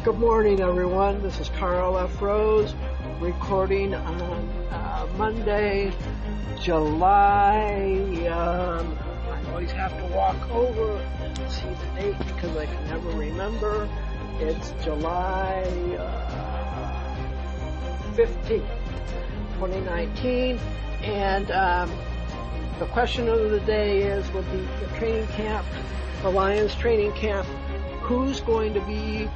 Good morning, everyone. This is Karl F. Rose, recording on Monday, July. I always have to walk over and see the date because I can never remember. It's July 15th, 2019, and the question of the day is, with the training camp, the Lions training camp, who's going to be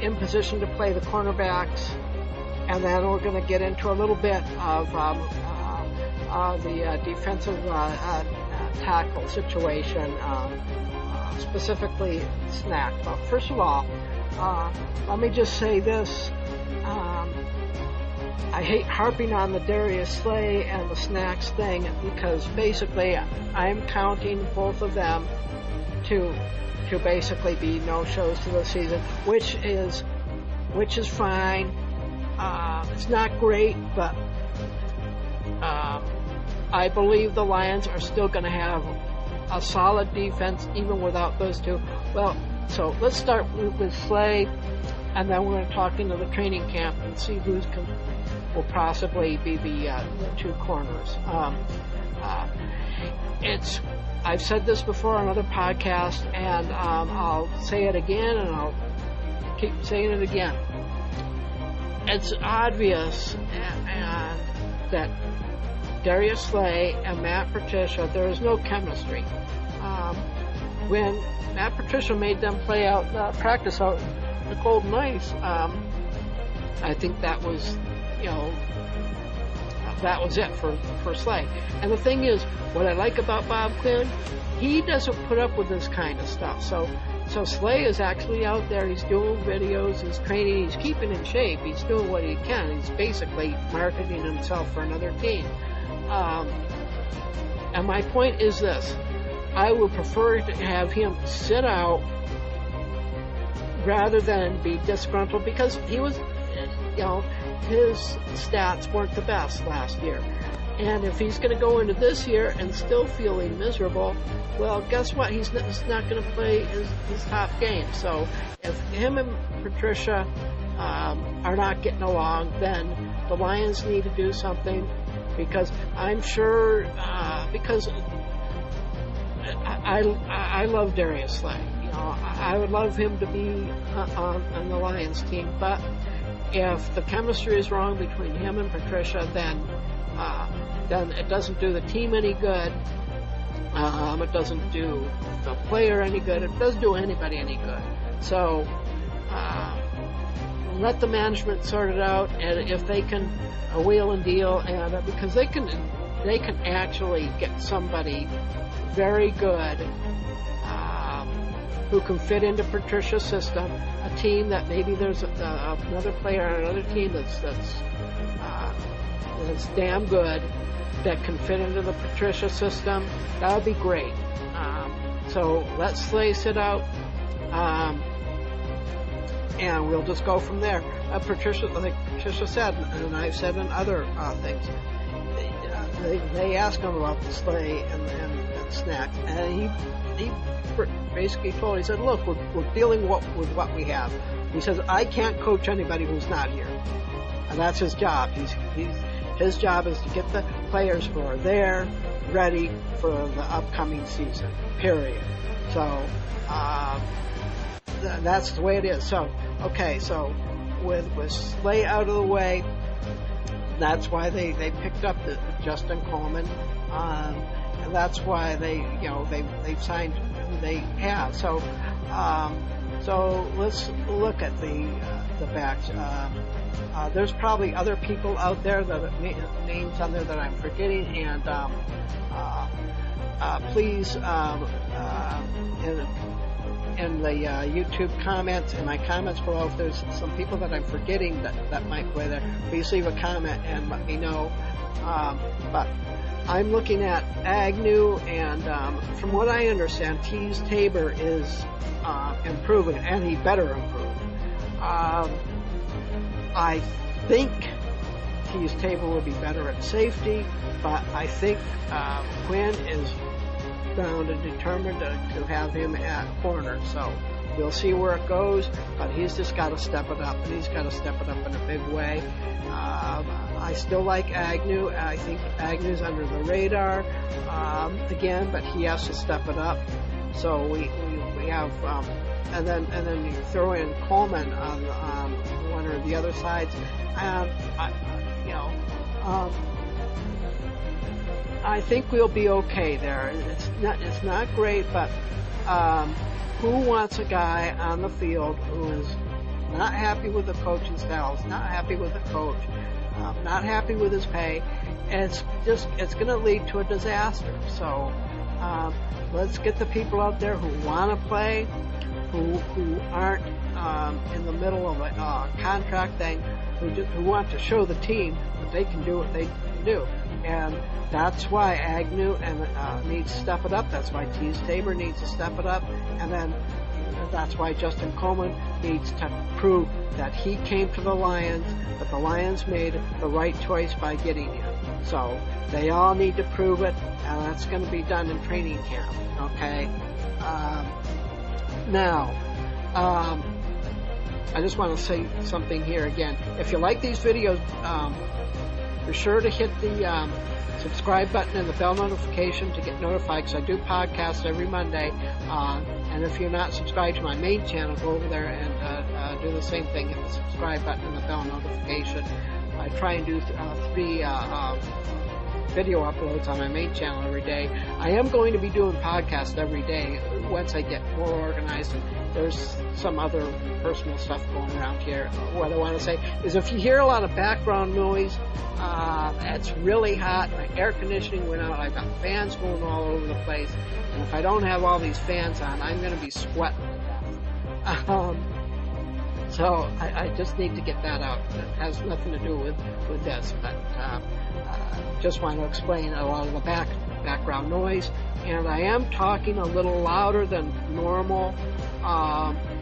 in position to play the cornerbacks, and then we're going to get into a little bit of the defensive tackle situation, specifically snack. But first of all, let me just say this. I hate harping on the Darius Slay and the snacks thing because basically I'm counting both of them to basically be no-shows to the season, which is fine. It's not great, but I believe the Lions are still going to have a solid defense even without those two. Well, so let's start with Slay, and then we're going to talk into the training camp and see who will possibly be the two corners. I've said this before on other podcasts, and I'll say it again, and I'll keep saying it again. It's obvious and that Darius Slay and Matt Patricia, there is no chemistry. When Matt Patricia made them play out practice out in the Golden Ice, I think that was, that was it for Slay. And the thing is, what I like about Bob Quinn, he doesn't put up with this kind of stuff. So Slay is actually out there. He's doing videos, he's training, he's keeping in shape, he's doing what he can. He's basically marketing himself for another team. And my point is this: I would prefer to have him sit out rather than be disgruntled, because he was, his stats weren't the best last year. And if he's going to go into this year and still feeling miserable, well, guess what? He's not going to play his top game. So if him and Patricia are not getting along, then the Lions need to do something, because I'm sure, because I love Darius Slay. I would love him to be on the Lions team, but if the chemistry is wrong between him and Patricia, then it doesn't do the team any good. It doesn't do the player any good. It doesn't do anybody any good. So let the management sort it out, and if they can wheel and deal, and because they can actually get somebody very good who can fit into Patricia's system, a team that maybe there's another player on another team that's damn good, that can fit into the Patricia system. That would be great. So let's Slay sit out, and we'll just go from there. Patricia, like Patricia said, and I've said in other things, they asked him about the Slay and Snack, and he basically he said, look, we're dealing with what we have. He says, I can't coach anybody who's not here. And that's his job. His job is to get the players who are there ready for the upcoming season, period. So that's the way it is. So, okay, so with Slay out of the way, that's why they picked up the Justin Coleman, and that's why they've signed who they have. So let's look at the backs. There's probably other people out there that names on there that I'm forgetting, and please in the YouTube comments, in my comments below, if there's some people that I'm forgetting that might play there, please leave a comment and let me know. But I'm looking at Agnew, and from what I understand, Tease Tabor is improving, and he better improve. I think Tease Tabor will be better at safety, but I think Quinn is bound and determined to have him at corner. So We'll see where it goes, but he's just got to step it up, and he's got to step it up in a big way. I still like Agnew. I think Agnew's under the radar again, but he has to step it up. So we have, and then you throw in Coleman on one or the other sides. I think we'll be okay there. It's not great, but who wants a guy on the field who is not happy with the coaching styles, not happy with the coach, not happy with his pay? And it's going to lead to a disaster. So let's get the people out there who want to play, who aren't in the middle of a contract thing, who want to show the team that they can do what they can do. And that's why Agnew needs to step it up. That's why Tease Tabor needs to step it up. And then that's why Justin Coleman needs to prove that he came to the Lions, that the Lions made the right choice by getting him. So they all need to prove it, and that's going to be done in training camp. Okay? Now, I just want to say something here again. If you like these videos, be sure to hit the subscribe button and the bell notification to get notified, because I do podcasts every Monday. And if you're not subscribed to my main channel, go over there and do the same thing. Hit the subscribe button and the bell notification. I try and do 3 video uploads on my main channel every day. I am going to be doing podcasts every day once I get more organized. And there's some other personal stuff going around here. What I want to say is, if you hear a lot of background noise, it's really hot. My air conditioning went out. I've got fans going all over the place. And if I don't have all these fans on, I'm going to be sweating to death. So I just need to get that out. It has nothing to do with this, but just want to explain a lot of the background noise. And I am talking a little louder than normal,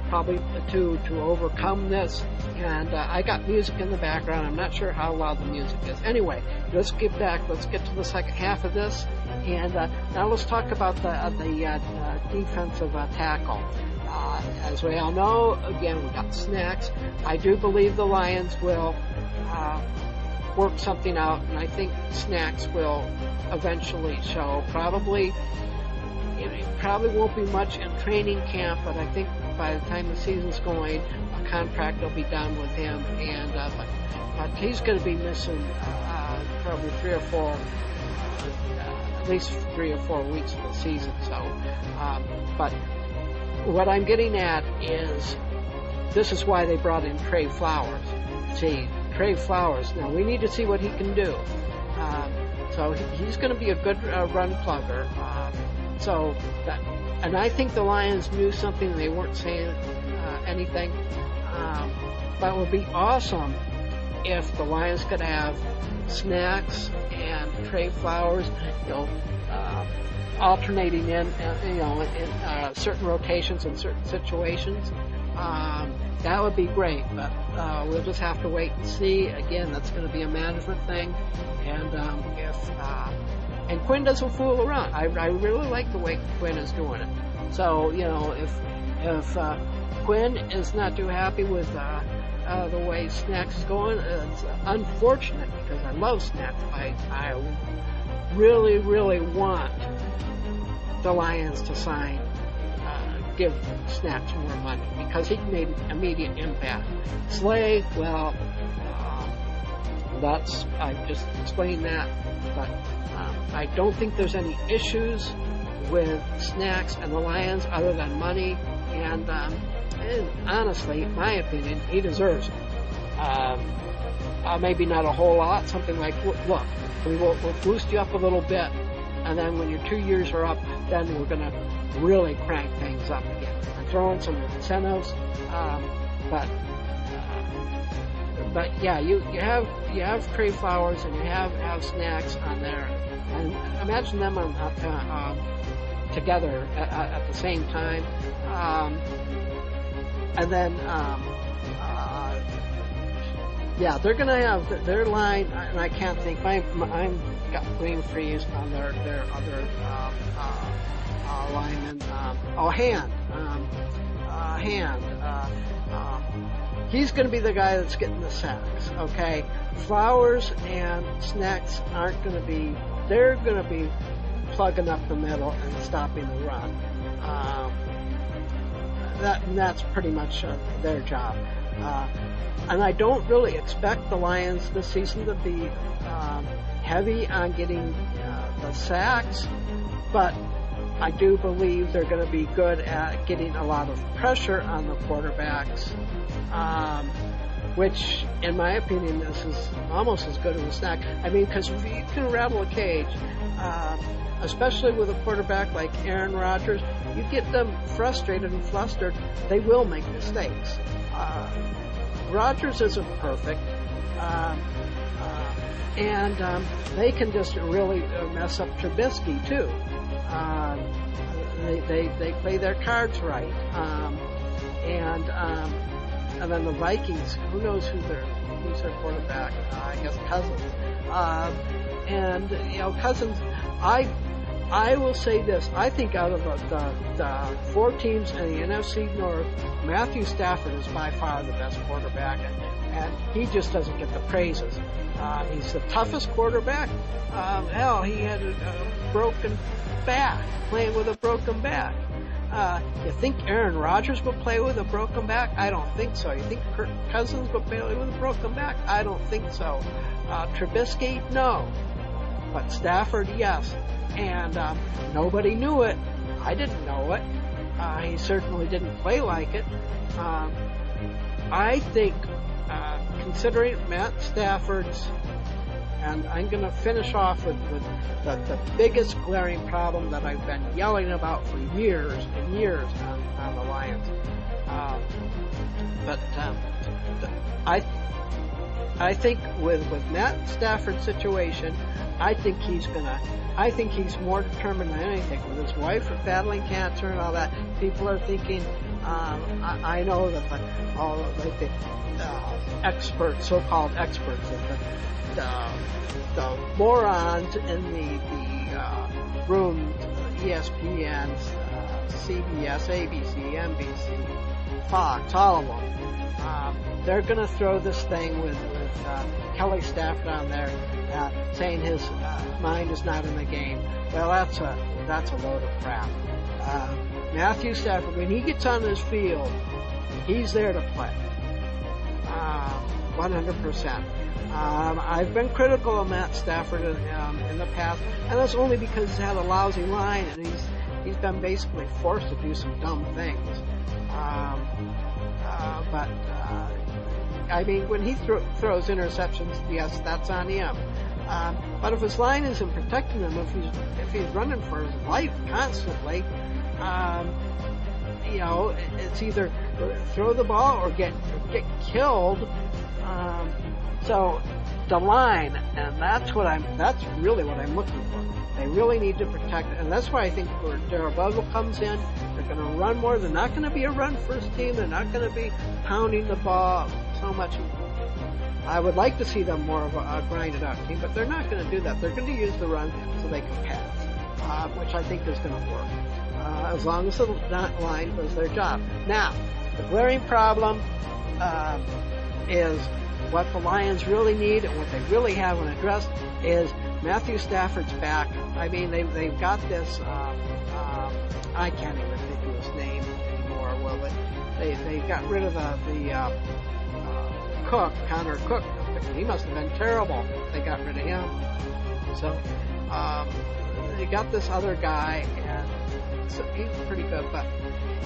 probably to overcome this. And I got music in the background. I'm not sure how loud the music is. Anyway, let's get back. Let's get to the second half of this. And now let's talk about the defensive tackle. As we all know, again, we got Snacks. I do believe the Lions will work something out, and I think Snacks will eventually show. It probably won't be much in training camp, but I think by the time the season's going, a contract will be done with him. And but he's going to be missing probably 3 or 4. At least 3 or 4 weeks of the season. So, but what I'm getting at is, this is why they brought in Trey Flowers. See, Trey Flowers. Now we need to see what he can do. So he's going to be a good run plugger. And I think the Lions knew something. They weren't saying anything. But it would be awesome if the Lions could have Snacks and Trey Flowers, alternating in certain rotations and certain situations. That would be great, but we'll just have to wait and see. Again, that's going to be a management thing, and and Quinn doesn't fool around. I really like the way Quinn is doing it. So if Quinn is not too happy with the way Snacks is going, it's unfortunate, because I love Snacks. I really, really want the Lions to give Snacks more money, because he made an immediate impact. Slay, well, I just explained that, but I don't think there's any issues with Snacks and the Lions other than money, and honestly, in my opinion, he deserves it. Maybe not a whole lot, something like, look, we'll boost you up a little bit, and then when your 2 years are up, then we're going to really crank things up again. And throw in some incentives, but yeah, you have Trey Flowers and you have Snacks on there, and imagine them together at the same time, and then yeah, they're going to have their line, and I can't think. I'm got brain freeze on their other lineman. Hand. hand. He's going to be the guy that's getting the sacks, okay? Flowers and Snacks aren't going to be, they're going to be plugging up the middle and stopping the run. That's pretty much their job. And I don't really expect the Lions this season to be heavy on getting the sacks, but I do believe they're going to be good at getting a lot of pressure on the quarterbacks, which, in my opinion, this is almost as good as a snack. I mean, because if you can rattle a cage, especially with a quarterback like Aaron Rodgers, you get them frustrated and flustered, they will make mistakes. Rodgers isn't perfect, and they can just really mess up Trubisky too. They play their cards right, and then the Vikings. Who knows who's their quarterback? I guess Cousins. And Cousins. I will say this. I think out of the 4 teams in the NFC North, Matthew Stafford is by far the best quarterback, and he just doesn't get the praises. He's the toughest quarterback. Hell, he had a broken back, playing with a broken back. You think Aaron Rodgers would play with a broken back? I don't think so. You think Kirk Cousins would play with a broken back? I don't think so. Trubisky? No. But Stafford, yes. And nobody knew it. I didn't know it. He certainly didn't play like it. I think, considering Matt Stafford's, and I'm going to finish off with the biggest glaring problem that I've been yelling about for years and years on the Lions. I think with Matt Stafford's situation, I think he's more determined than anything. With his wife battling cancer and all that, people are thinking, I know that the experts, so-called experts, the morons in the room, ESPN, CBS, ABC, NBC, Fox, all of them, they're going to throw this thing with Kelly Stafford on there, saying his mind is not in the game. Well, that's a load of crap. Matthew Stafford, when he gets on this field, he's there to play. 100%. I've been critical of Matt Stafford in the past, and that's only because he's had a lousy line and he's been basically forced to do some dumb things. But I mean, when he throws interceptions, yes, that's on him. But if his line isn't protecting him, if he's running for his life constantly, it's either throw the ball or get killed. So the line, and that's really what I'm looking for. They really need to protect it, and that's why I think where Darrell comes in, they're going to run more. They're not going to be a run-first team. They're not going to be pounding the ball so much. I would like to see them more of a grinded-out team, but they're not going to do that. They're going to use the run so they can pass, which I think is going to work, as long as the line does their job. Now, the glaring problem is what the Lions really need and what they really haven't addressed is Matthew Stafford's back. I mean, they've got this, I can't even think of his name anymore. Well, they got rid of the Cook, Connor Cook. He must have been terrible. They got rid of him. So, they got this other guy, and so he's pretty good, but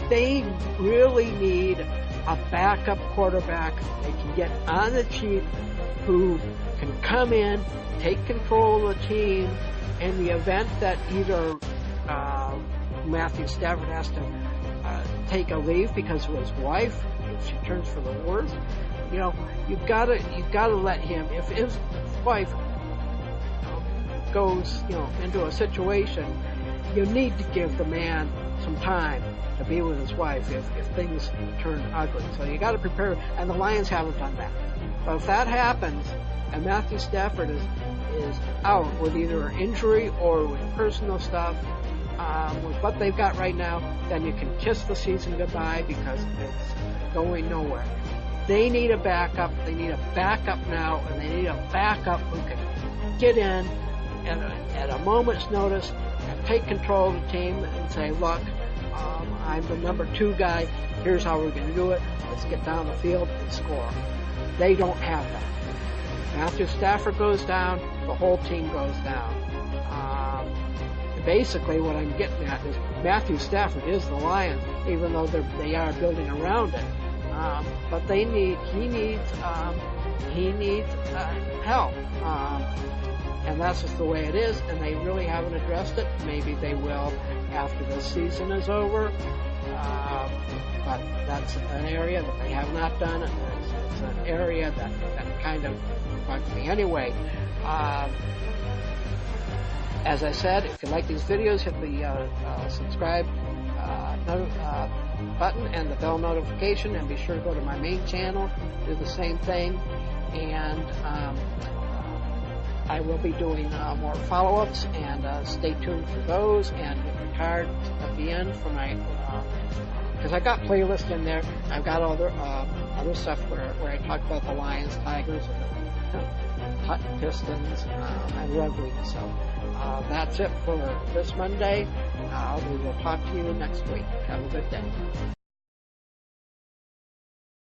they really need a backup quarterback they can get on the cheap who can come in, take control of the team in the event that either Matthew Stafford has to take a leave because of his wife, if she turns for the worse. You've got to let him. If his wife goes, into a situation, you need to give the man some time to be with his wife if things turn ugly. So you got to prepare, and the Lions haven't done that. But if that happens, and Matthew Stafford is out with either an injury or with personal stuff, with what they've got right now, then you can kiss the season goodbye because it's going nowhere. They need a backup. They need a backup now, and they need a backup who can get in at a moment's notice and take control of the team and say, look, I'm the number 2 guy. Here's how we're going to do it. Let's get down the field and score. They don't have that. Matthew Stafford goes down, the whole team goes down. Basically, what I'm getting at is Matthew Stafford is the Lions, even though they are building around it. But he needs help. And that's just the way it is, and they really haven't addressed it. Maybe they will after the season is over. But that's an area that they have not done. It's an area that kind of bugs me. Anyway, as I said, if you like these videos, hit the subscribe button and the bell notification, and be sure to go to my main channel, do the same thing, and I will be doing more follow-ups, and stay tuned for those, and hit the card at the end for my, because I got playlists in there. I've got other stuff where I talk about the Lions, Tigers, and Pistons, and Red Wings. So that's it for this Monday. We will talk to you next week. Have a good day.